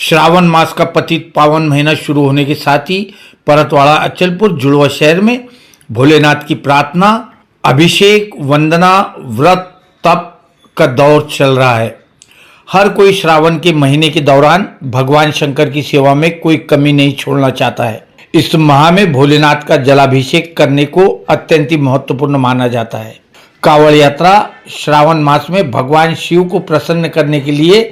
श्रावण मास का पतित पावन महीना शुरू होने के साथ ही परतवाड़ा अचलपुर जुड़वा शहर में भोलेनाथ की प्रार्थना, अभिषेक, वंदना, व्रत, तप का दौर चल रहा है। हर कोई श्रावण के महीने के दौरान भगवान शंकर की सेवा में कोई कमी नहीं छोड़ना चाहता है। इस माह में भोलेनाथ का जलाभिषेक करने को अत्यंत ही महत्वपूर्ण माना जाता है। कांवड़ यात्रा श्रावण मास में भगवान शिव को प्रसन्न करने के लिए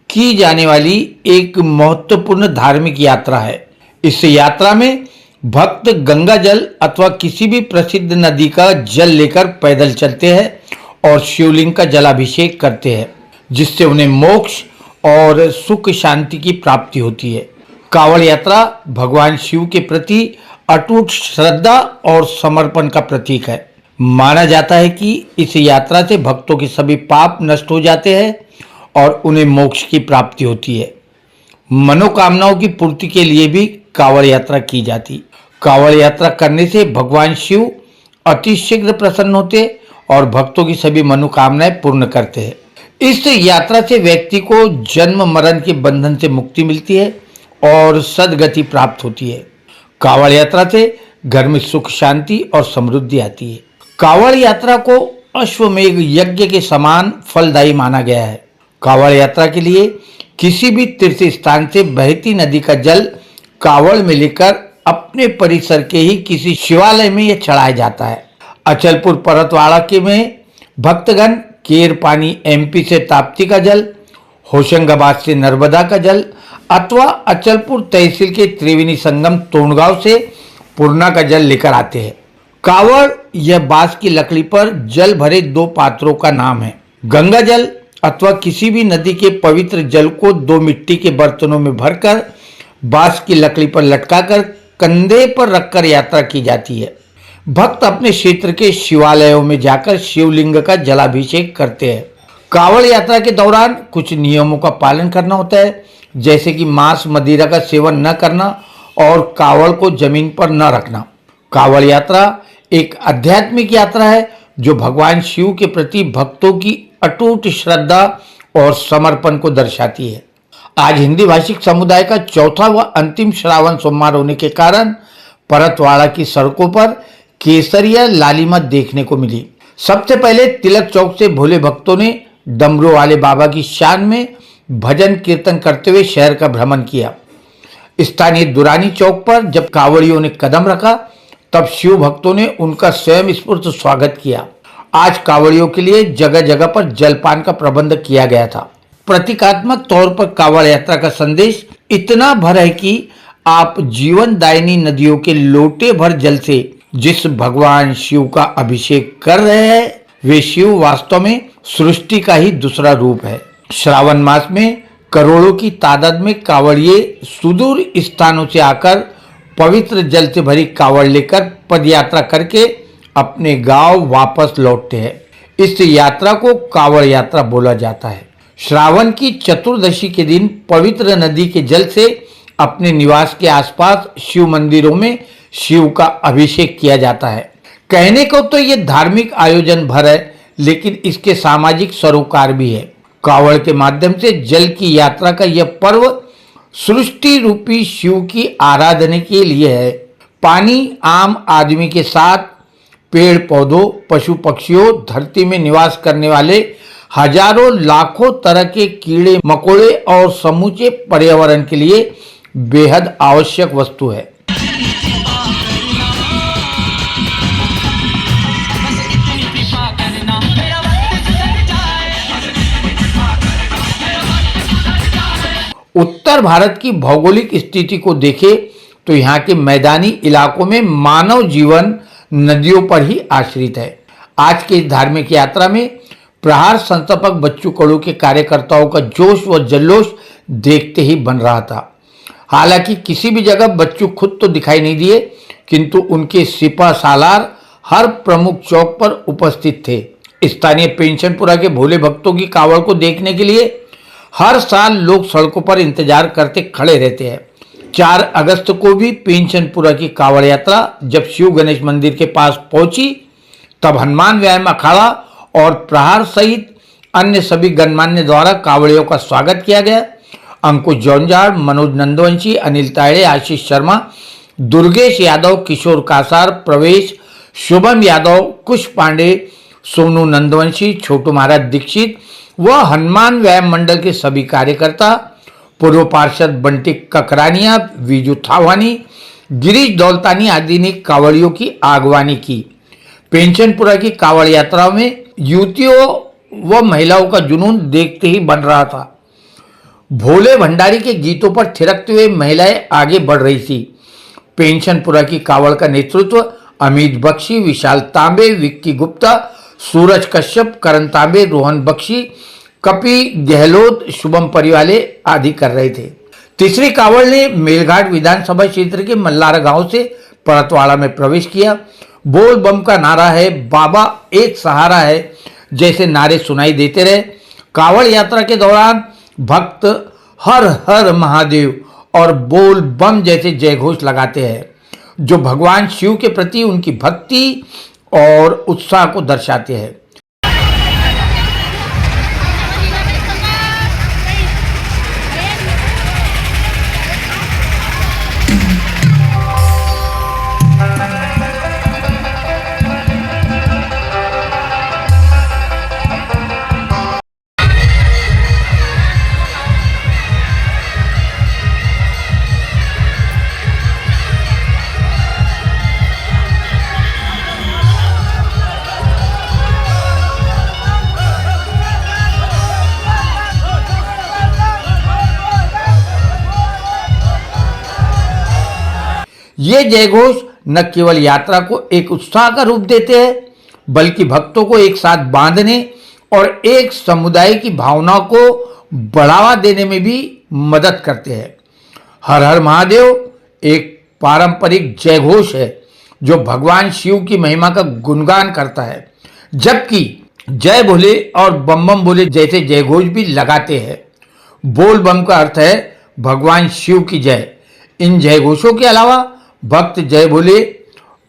की जाने वाली एक महत्वपूर्ण धार्मिक यात्रा है। इस यात्रा में भक्त गंगा जल अथवा किसी भी प्रसिद्ध नदी का जल लेकर पैदल चलते हैं और शिवलिंग का जलाभिषेक करते हैं, जिससे उन्हें मोक्ष और सुख शांति की प्राप्ति होती है। कांवड़ यात्रा भगवान शिव के प्रति अटूट श्रद्धा और समर्पण का प्रतीक है। माना जाता है कि इस यात्रा से भक्तों के सभी पाप नष्ट हो जाते हैं और उन्हें मोक्ष की प्राप्ति होती है। मनोकामनाओं की पूर्ति के लिए भी कांवड़ यात्रा की जाती। कांवड़ यात्रा करने से भगवान शिव अति शीघ्र प्रसन्न होते और भक्तों की सभी मनोकामनाएं पूर्ण करते हैं। इस यात्रा से व्यक्ति को जन्म मरण के बंधन से मुक्ति मिलती है और सद्गति प्राप्त होती है। कांवड़ यात्रा से घर में सुख शांति और समृद्धि आती है। कांवड़ यात्रा को अश्वमेघ यज्ञ के समान फलदायी माना गया है। कांवड़ यात्रा के लिए किसी भी तीर्थ स्थान से बहती नदी का जल कांवड़ में लेकर अपने परिसर के ही किसी शिवालय में यह चढ़ाया जाता है। अचलपुर परतवाड़ा के में भक्तगण केर पानी एमपी से ताप्ती का जल, होशंगाबाद से नर्मदा का जल अथवा अचलपुर तहसील के त्रिवेणी संगम तोड़गांव से पूर्णा का जल लेकर आते हैं। कांवड़ यह बांस की लकड़ी पर जल भरे दो पात्रों का नाम है। गंगा जल अथवा किसी भी नदी के पवित्र जल को दो मिट्टी के बर्तनों में भरकर बांस की लकड़ी पर लटकाकर कंधे पर रखकर यात्रा की जाती है। भक्त अपने क्षेत्र के शिवालयों में जाकर शिवलिंग का जलाभिषेक करते हैं। कांवड़ यात्रा के दौरान कुछ नियमों का पालन करना होता है, जैसे कि मांस मदिरा का सेवन न करना और कांवड़ को जमीन पर न रखना। कांवड़ यात्रा एक आध्यात्मिक यात्रा है जो भगवान शिव के प्रति भक्तों की अटूट श्रद्धा और समर्पण को दर्शाती है। आज हिंदी भाषिक समुदाय का चौथा व अंतिम श्रावण सोमवार होने के कारण परतवाड़ा की सड़कों पर केसरिया लालिमा देखने को मिली। सबसे पहले तिलक चौक से भोले भक्तों ने डमरू वाले बाबा की शान में भजन कीर्तन करते हुए शहर का भ्रमण किया। स्थानीय दुरानी चौक पर जब कांवड़ियों ने कदम रखा तब शिव भक्तों ने उनका स्वयं स्फूर्त स्वागत किया। आज कांवड़ियों के लिए जगह जगह पर जलपान का प्रबंध किया गया था। प्रतीकात्मक तौर पर कांवड़ यात्रा का संदेश इतना भर है कि आप जीवन दायिनी नदियों के लोटे भर जल से जिस भगवान शिव का अभिषेक कर रहे हैं वे शिव वास्तव में सृष्टि का ही दूसरा रूप है। श्रावण मास में करोड़ों की तादाद में कांवड़िए सुदूर स्थानों से आकर पवित्र जल से भरी कांवड़ लेकर पदयात्रा करके अपने गांव वापस लौटते हैं। इस यात्रा को कांवड़ यात्रा बोला जाता है। श्रावण की चतुर्दशी के दिन पवित्र नदी के जल से अपने निवास के आसपास शिव मंदिरों में शिव का अभिषेक किया जाता है। कहने को तो ये धार्मिक आयोजन भर है, लेकिन इसके सामाजिक सरोकार भी है। कांवड़ के माध्यम से जल की यात्रा का यह पर्व सृष्टि रूपी शिव की आराधना के लिए है। पानी आम आदमी के साथ पेड़ पौधों, पशु पक्षियों, धरती में निवास करने वाले हजारों लाखों तरह के कीड़े मकोड़े और समूचे पर्यावरण के लिए बेहद आवश्यक वस्तु है। उत्तर भारत की भौगोलिक स्थिति को देखें तो यहाँ के मैदानी इलाकों में मानव जीवन नदियों पर ही आश्रित है। आज की धार्मिक यात्रा में प्रहार संस्थापक बच्चू कडू के कार्यकर्ताओं का जोश व जल्लोष देखते ही बन रहा था। हालांकि किसी भी जगह बच्चू खुद तो दिखाई नहीं दिए, किंतु उनके सिपा सालार हर प्रमुख चौक पर उपस्थित थे। स्थानीय पेंशनपुरा के भोले भक्तों की कांवड़ को देखने के लिए हर साल लोग सड़कों पर इंतजार करते खड़े रहते हैं। 4 अगस्त को भी पेंशनपुरा की कांवड़ यात्रा जब शिव गणेश मंदिर के पास पहुंची तब हनुमान व्यायाम अखाड़ा और प्रहार सहित अन्य सभी गणमान्य द्वारा कांवड़ियों का स्वागत किया गया अंकुश जौनजार, मनोज नंदवंशी, अनिल तायड़े, आशीष शर्मा, दुर्गेश यादव, किशोर कासार, प्रवेश, शुभम यादव, कुश पांडे, सोनू नंदवंशी, छोटू महाराज दीक्षित व हनुमान व्यायाम मंडल के सभी कार्यकर्ता, पूर्व पार्षद बंटी ककरानिया, विजू थावानी, गिरीश दौलतानी आदि ने कांवड़ियों की आगवानी की। पेंशनपुरा की कांवड़ यात्राओं में युवतियों व महिलाओं का जुनून देखते ही बन रहा था। भोले भंडारी के गीतों पर थिरकते हुए महिलाएं आगे बढ़ रही थी। पेंशनपुरा की कांवड़ का नेतृत्व अमित बख्शी, विशाल तांबे, विक्की गुप्ता, सूरज कश्यप, करण तांबे, रोहन बख्शी, कपी गहलोत, शुभम परिवाले आदि कर रहे थे। तीसरी कांवड़ ने मेलघाट विधानसभा क्षेत्र के मल्लारा गांव से परतवाड़ा में प्रवेश किया। बोल बम का नारा है, बाबा एक सहारा है जैसे नारे सुनाई देते रहे। कांवड़ यात्रा के दौरान भक्त हर हर महादेव और बोल बम जैसे जयघोष लगाते हैं, जो भगवान शिव के प्रति उनकी भक्ति और उत्साह को दर्शाते हैं। ये जयघोष न केवल यात्रा को एक उत्साह का रूप देते हैं, बल्कि भक्तों को एक साथ बांधने और एक समुदाय की भावना को बढ़ावा देने में भी मदद करते हैं। हर हर महादेव एक पारंपरिक जयघोष है जो भगवान शिव की महिमा का गुणगान करता है, जबकि जय भोले और बम बम भोले जैसे जयघोष भी लगाते हैं। बोल बम का अर्थ है भगवान शिव की जय। इन जयघोषों के अलावा भक्त जय भोले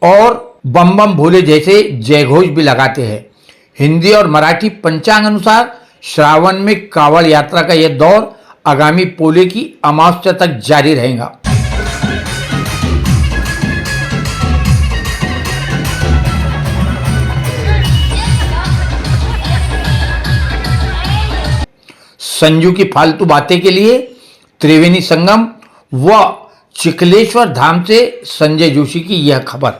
और बम बम भोले जैसे जयघोष भी लगाते हैं। हिंदी और मराठी पंचांग अनुसार श्रावण में कांवड़ यात्रा का यह दौर आगामी पोले की अमावस्या तक जारी रहेगा। संजू की फालतू बातें के लिए त्रिवेणी संगम व चिखलेश्वर धाम से संजय जोशी की यह खबर।